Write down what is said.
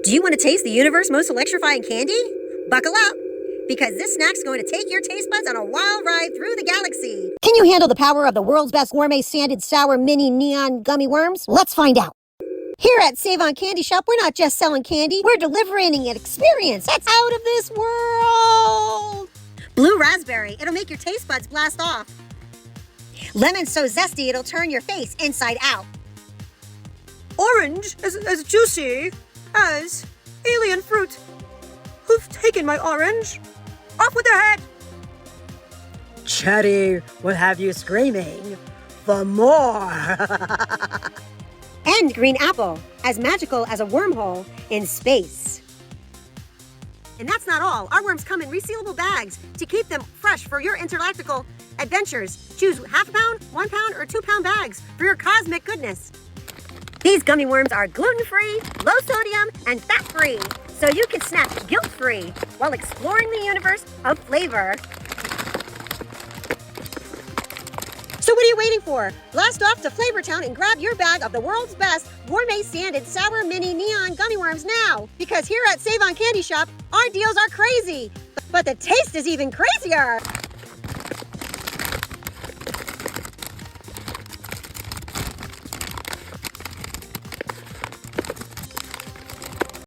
Do you want to taste the universe's most electrifying candy? Buckle up, because this snack's going to take your taste buds on a wild ride through the galaxy. Can you handle the power of the world's best gourmet sanded sour mini neon gummy worms? Let's find out. Here at Save On Candy Shop, we're not just selling candy, we're delivering an experience that's out of this world. Blue raspberry, it'll make your taste buds blast off. Lemon so zesty, it'll turn your face inside out. Orange, as juicy as alien fruit. Who've taken my orange? Off with their head! Cherry will have you screaming for more. And green apple, as magical as a wormhole in space. And that's not all. Our worms come in resealable bags to keep them fresh for your intergalactical adventures. Choose half a pound, 1 pound, or 2 pound bags for your cosmic goodness. These gummy worms are gluten-free, low sodium, and fat-free, so you can snack guilt-free while exploring the universe of flavor. So what are you waiting for? Blast off to Flavortown and grab your bag of the world's best gourmet sanded sour mini neon gummy worms now. Because here at Save On Candy Shop, our deals are crazy, but the taste is even crazier.